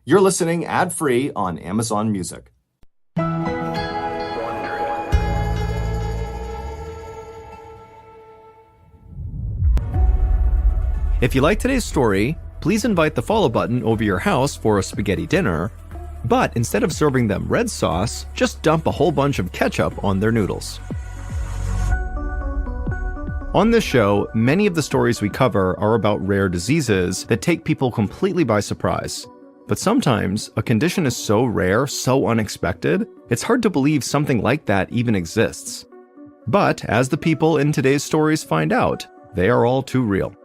You're listening ad-free on Amazon Music. If you like today's story, please invite the follow button over your house for a spaghetti dinner, but instead of serving them red sauce, just dump a whole bunch of ketchup on their noodles. On this show, many of the stories we cover are about rare diseases that take people completely by surprise. But sometimes, a condition is so rare, so unexpected, it's hard to believe something like that even exists. But as the people in today's stories find out, they are all too real.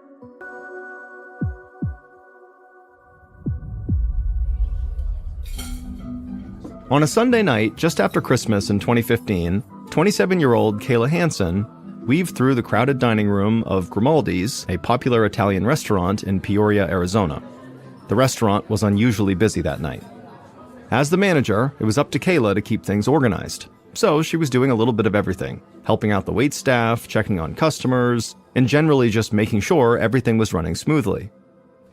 On a Sunday night, just after Christmas in 2015, 27-year-old Kayla Hansen weaved through the crowded dining room of Grimaldi's, a popular Italian restaurant in Peoria, Arizona. The restaurant was unusually busy that night. As the manager, it was up to Kayla to keep things organized. So she was doing a little bit of everything, helping out the waitstaff, checking on customers, and generally just making sure everything was running smoothly.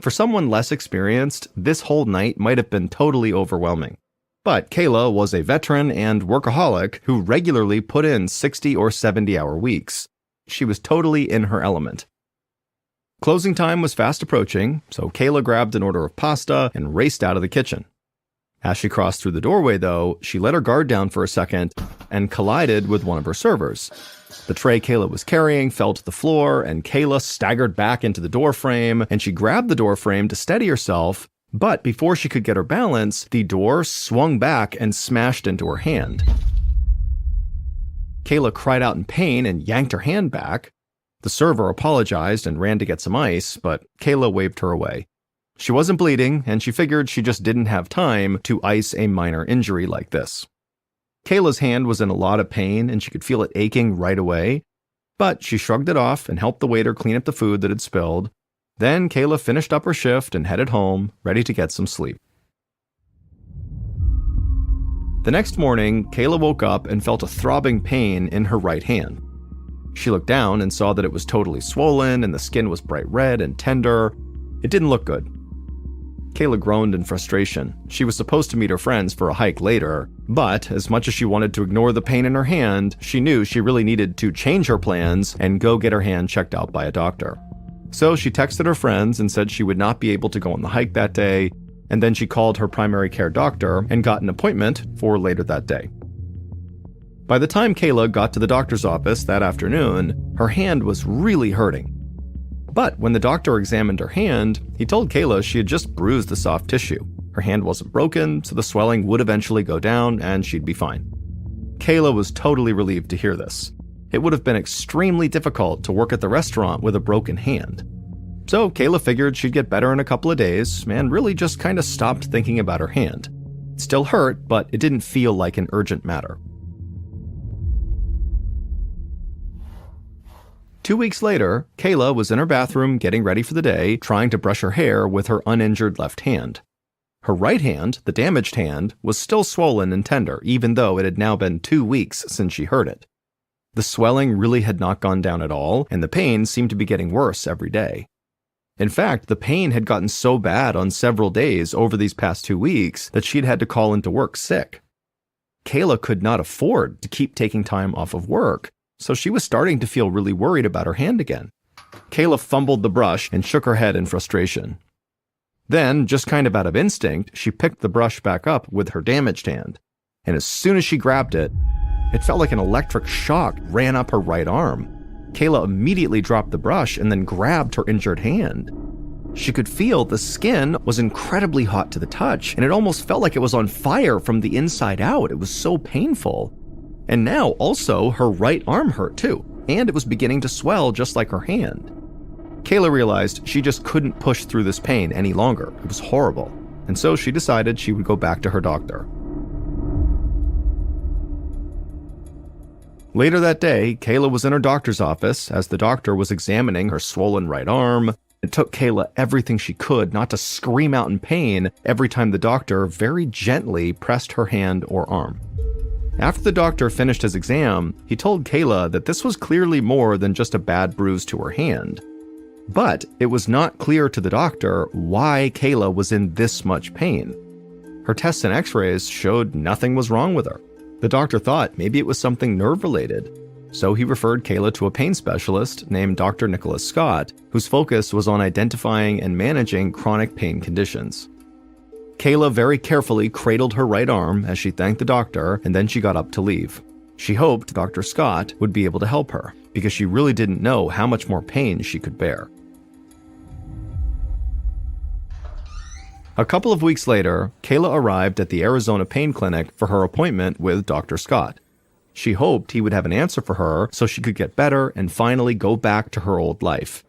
For someone less experienced, this whole night might have been totally overwhelming. But Kayla was a veteran and workaholic who regularly put in 60 or 70-hour weeks. She was totally in her element. Closing time was fast approaching, so Kayla grabbed an order of pasta and raced out of the kitchen. As she crossed through the doorway, though, she let her guard down for a second and collided with one of her servers. The tray Kayla was carrying fell to the floor, and Kayla staggered back into the doorframe, and she grabbed the doorframe to steady herself. But before she could get her balance, the door swung back and smashed into her hand. Kayla cried out in pain and yanked her hand back. The server apologized and ran to get some ice, but Kayla waved her away. She wasn't bleeding, and she figured she just didn't have time to ice a minor injury like this. Kayla's hand was in a lot of pain, and she could feel it aching right away, but she shrugged it off and helped the waiter clean up the food that had spilled. Then Kayla finished up her shift and headed home, ready to get some sleep. The next morning, Kayla woke up and felt a throbbing pain in her right hand. She looked down and saw that it was totally swollen and the skin was bright red and tender. It didn't look good. Kayla groaned in frustration. She was supposed to meet her friends for a hike later, but as much as she wanted to ignore the pain in her hand, she knew she really needed to change her plans and go get her hand checked out by a doctor. So she texted her friends and said she would not be able to go on the hike that day, and then she called her primary care doctor and got an appointment for later that day. By the time Kayla got to the doctor's office that afternoon, her hand was really hurting. But when the doctor examined her hand, he told Kayla she had just bruised the soft tissue. Her hand wasn't broken, so the swelling would eventually go down and she'd be fine. Kayla was totally relieved to hear this. It would have been extremely difficult to work at the restaurant with a broken hand. So Kayla figured she'd get better in a couple of days and really just kind of stopped thinking about her hand. It still hurt, but it didn't feel like an urgent matter. 2 weeks later, Kayla was in her bathroom getting ready for the day, trying to brush her hair with her uninjured left hand. Her right hand, the damaged hand, was still swollen and tender, even though it had now been 2 weeks since she hurt it. The swelling really had not gone down at all, and the pain seemed to be getting worse every day. In fact, the pain had gotten so bad on several days over these past 2 weeks that she'd had to call into work sick. Kayla could not afford to keep taking time off of work, so she was starting to feel really worried about her hand again. Kayla fumbled the brush and shook her head in frustration. Then, just kind of out of instinct, she picked the brush back up with her damaged hand, and as soon as she grabbed it, it felt like an electric shock ran up her right arm. Kayla immediately dropped the brush and then grabbed her injured hand. She could feel the skin was incredibly hot to the touch, and it almost felt like it was on fire from the inside out. It was so painful. And now, also, her right arm hurt too, and it was beginning to swell just like her hand. Kayla realized she just couldn't push through this pain any longer. It was horrible, and so she decided she would go back to her doctor. Later that day, Kayla was in her doctor's office as the doctor was examining her swollen right arm. It took Kayla everything she could not to scream out in pain every time the doctor very gently pressed her hand or arm. After the doctor finished his exam, he told Kayla that this was clearly more than just a bad bruise to her hand. But it was not clear to the doctor why Kayla was in this much pain. Her tests and x-rays showed nothing was wrong with her. The doctor thought maybe it was something nerve-related, so he referred Kayla to a pain specialist named Dr. Nicholas Scott, whose focus was on identifying and managing chronic pain conditions. Kayla very carefully cradled her right arm as she thanked the doctor, and then she got up to leave. She hoped Dr. Scott would be able to help her, because she really didn't know how much more pain she could bear. A couple of weeks later, Kayla arrived at the Arizona Pain Clinic for her appointment with Dr. Scott. She hoped he would have an answer for her so she could get better and finally go back to her old life.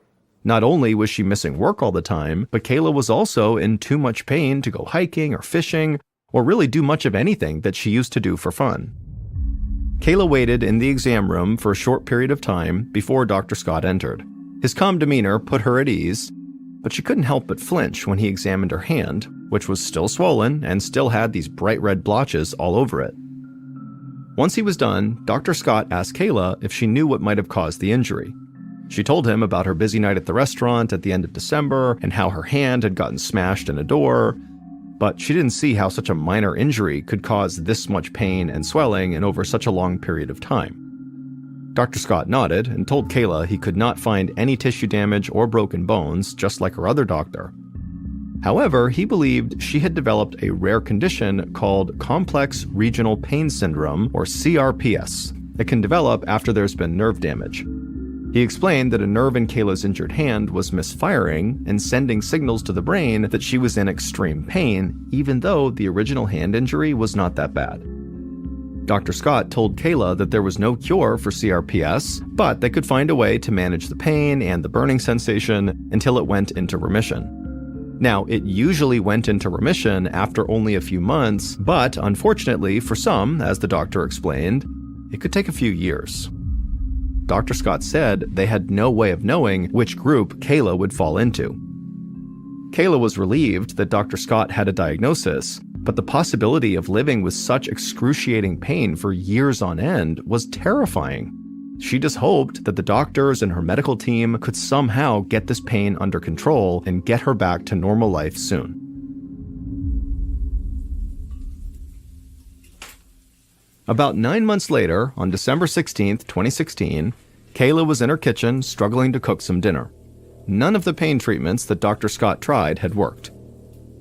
Not only was she missing work all the time, but Kayla was also in too much pain to go hiking or fishing, or really do much of anything that she used to do for fun. Kayla waited in the exam room for a short period of time before Dr. Scott entered. His calm demeanor put her at ease, but she couldn't help but flinch when he examined her hand, which was still swollen and still had these bright red blotches all over it. Once he was done, Dr. Scott asked Kayla if she knew what might have caused the injury. She told him about her busy night at the restaurant at the end of December and how her hand had gotten smashed in a door, but she didn't see how such a minor injury could cause this much pain and swelling and over such a long period of time. Dr. Scott nodded and told Kayla he could not find any tissue damage or broken bones, just like her other doctor. However, he believed she had developed a rare condition called Complex Regional Pain Syndrome, or CRPS, that can develop after there's been nerve damage. He explained that a nerve in Kayla's injured hand was misfiring and sending signals to the brain that she was in extreme pain, even though the original hand injury was not that bad. Dr. Scott told Kayla that there was no cure for CRPS, but they could find a way to manage the pain and the burning sensation until it went into remission. Now, it usually went into remission after only a few months, but unfortunately for some, as the doctor explained, it could take a few years. Dr. Scott said they had no way of knowing which group Kayla would fall into. Kayla was relieved that Dr. Scott had a diagnosis, but the possibility of living with such excruciating pain for years on end was terrifying. She just hoped that the doctors and her medical team could somehow get this pain under control and get her back to normal life soon. About 9 months later, on December 16, 2016, Kayla was in her kitchen struggling to cook some dinner. None of the pain treatments that Dr. Scott tried had worked.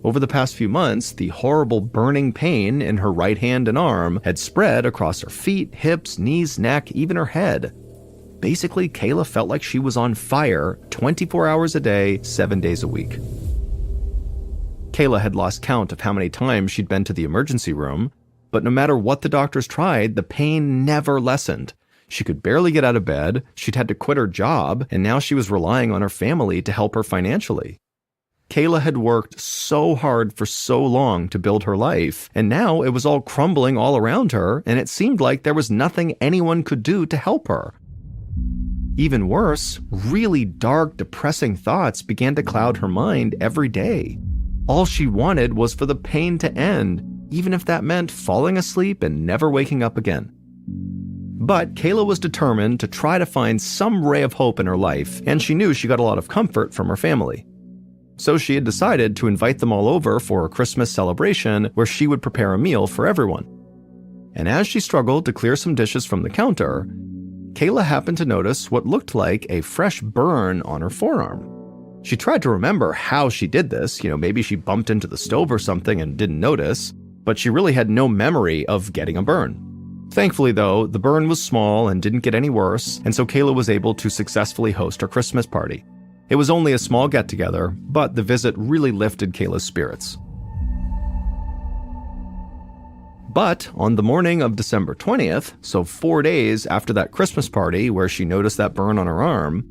Over the past few months, the horrible burning pain in her right hand and arm had spread across her feet, hips, knees, neck, even her head. Basically, Kayla felt like she was on fire 24 hours a day, 7 days a week. Kayla had lost count of how many times she'd been to the emergency room, but no matter what the doctors tried, the pain never lessened. She could barely get out of bed, she'd had to quit her job, and now she was relying on her family to help her financially. Kayla had worked so hard for so long to build her life, and now it was all crumbling all around her, and it seemed like there was nothing anyone could do to help her. Even worse, really dark, depressing thoughts began to cloud her mind every day. All she wanted was for the pain to end, even if that meant falling asleep and never waking up again. But Kayla was determined to try to find some ray of hope in her life, and she knew she got a lot of comfort from her family. So she had decided to invite them all over for a Christmas celebration where she would prepare a meal for everyone. And as she struggled to clear some dishes from the counter, Kayla happened to notice what looked like a fresh burn on her forearm. She tried to remember how she did this, maybe she bumped into the stove or something and didn't notice, but she really had no memory of getting a burn. Thankfully though, the burn was small and didn't get any worse, and so Kayla was able to successfully host her Christmas party. It was only a small get-together, but the visit really lifted Kayla's spirits. But on the morning of December 20th, so 4 days after that Christmas party where she noticed that burn on her arm,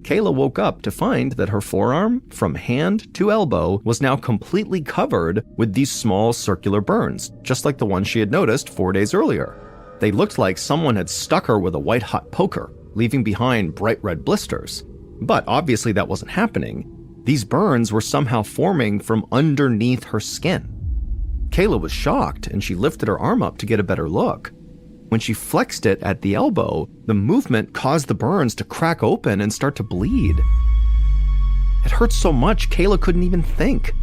Kayla woke up to find that her forearm, from hand to elbow, was now completely covered with these small circular burns, just like the one she had noticed 4 days earlier. They looked like someone had stuck her with a white-hot poker, leaving behind bright red blisters. But obviously that wasn't happening. These burns were somehow forming from underneath her skin. Kayla was shocked, and she lifted her arm up to get a better look. When she flexed it at the elbow, the movement caused the burns to crack open and start to bleed. It hurt so much, Kayla couldn't even think.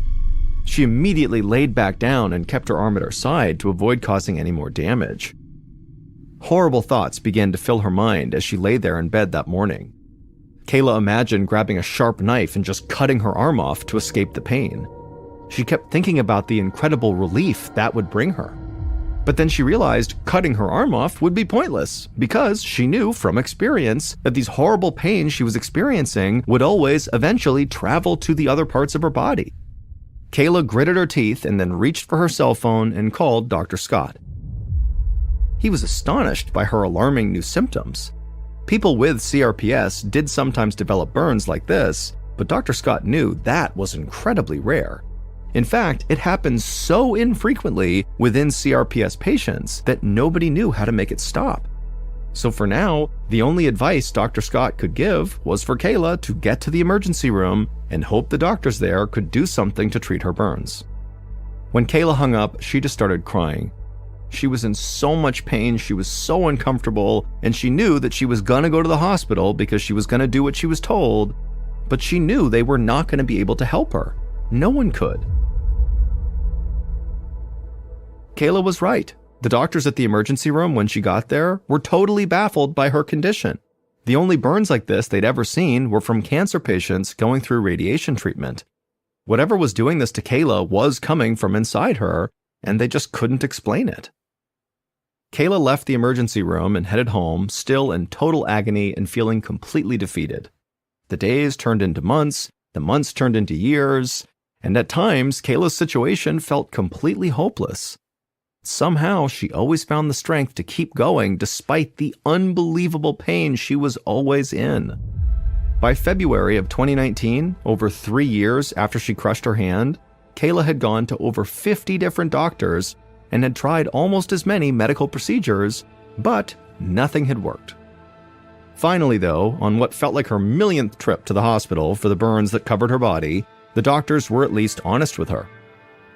She immediately laid back down and kept her arm at her side to avoid causing any more damage. Horrible thoughts began to fill her mind as she lay there in bed that morning. Kayla imagined grabbing a sharp knife and just cutting her arm off to escape the pain. She kept thinking about the incredible relief that would bring her. But then she realized cutting her arm off would be pointless because she knew from experience that these horrible pains she was experiencing would always eventually travel to the other parts of her body. Kayla gritted her teeth and then reached for her cell phone and called Dr. Scott. He was astonished by her alarming new symptoms. People with CRPS did sometimes develop burns like this, but Dr. Scott knew that was incredibly rare. In fact, it happens so infrequently within CRPS patients that nobody knew how to make it stop. So for now, the only advice Dr. Scott could give was for Kayla to get to the emergency room and hope the doctors there could do something to treat her burns. When Kayla hung up, she just started crying. She was in so much pain, she was so uncomfortable, and she knew that she was gonna go to the hospital because she was gonna do what she was told, but she knew they were not gonna be able to help her. No one could. Kayla was right. The doctors at the emergency room when she got there were totally baffled by her condition. The only burns like this they'd ever seen were from cancer patients going through radiation treatment. Whatever was doing this to Kayla was coming from inside her, and they just couldn't explain it. Kayla left the emergency room and headed home, still in total agony and feeling completely defeated. The days turned into months, the months turned into years, and at times, Kayla's situation felt completely hopeless. Somehow, she always found the strength to keep going despite the unbelievable pain she was always in. By February of 2019, over 3 years after she crushed her hand, Kayla had gone to over 50 different doctors and had tried almost as many medical procedures, but nothing had worked. Finally, though, on what felt like her millionth trip to the hospital for the burns that covered her body, the doctors were at least honest with her.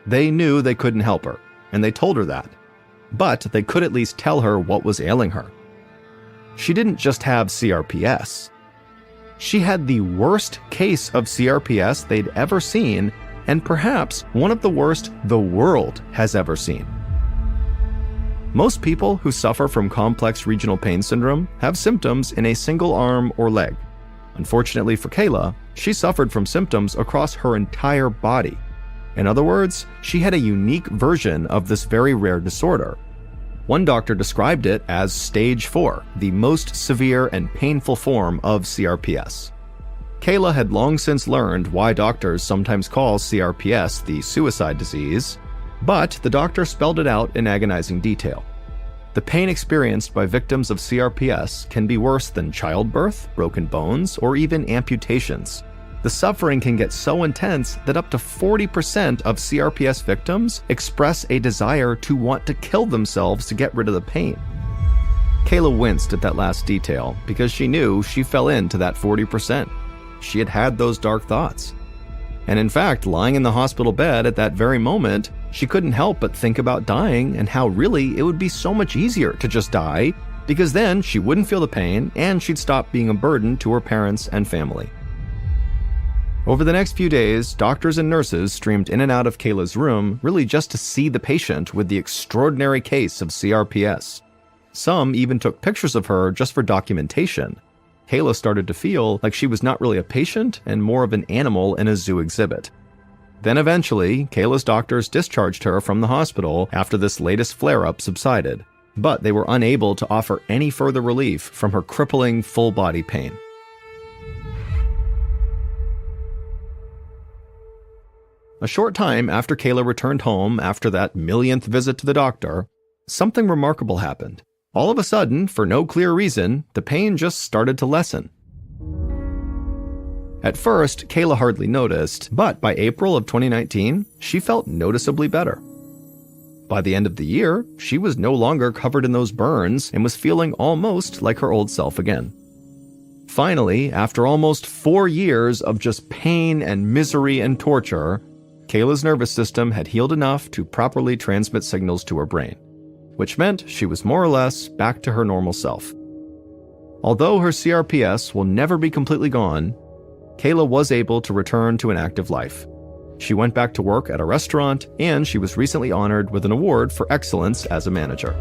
They knew they couldn't help her, and they told her that, but they could at least tell her what was ailing her. She didn't just have CRPS. She had the worst case of CRPS they'd ever seen, and perhaps one of the worst the world has ever seen. Most people who suffer from complex regional pain syndrome have symptoms in a single arm or leg. Unfortunately for Kayla, she suffered from symptoms across her entire body. In other words, she had a unique version of this very rare disorder. One doctor described it as stage 4, the most severe and painful form of CRPS. Kayla had long since learned why doctors sometimes call CRPS the suicide disease, but the doctor spelled it out in agonizing detail. The pain experienced by victims of CRPS can be worse than childbirth, broken bones, or even amputations. The suffering can get so intense that up to 40% of CRPS victims express a desire to want to kill themselves to get rid of the pain. Kayla winced at that last detail because she knew she fell into that 40%. She had had those dark thoughts. And in fact, lying in the hospital bed at that very moment, she couldn't help but think about dying and how really it would be so much easier to just die, because then she wouldn't feel the pain and she'd stop being a burden to her parents and family. Over the next few days, doctors and nurses streamed in and out of Kayla's room really just to see the patient with the extraordinary case of CRPS. Some even took pictures of her just for documentation. Kayla started to feel like she was not really a patient and more of an animal in a zoo exhibit. Then eventually, Kayla's doctors discharged her from the hospital after this latest flare-up subsided, but they were unable to offer any further relief from her crippling full-body pain. A short time after Kayla returned home after that millionth visit to the doctor, something remarkable happened. All of a sudden, for no clear reason, the pain just started to lessen. At first, Kayla hardly noticed, but by April of 2019, she felt noticeably better. By the end of the year, she was no longer covered in those burns and was feeling almost like her old self again. Finally, after almost 4 years of just pain and misery and torture, Kayla's nervous system had healed enough to properly transmit signals to her brain, which meant she was more or less back to her normal self. Although her CRPS will never be completely gone, Kayla was able to return to an active life. She went back to work at a restaurant, and she was recently honored with an award for excellence as a manager.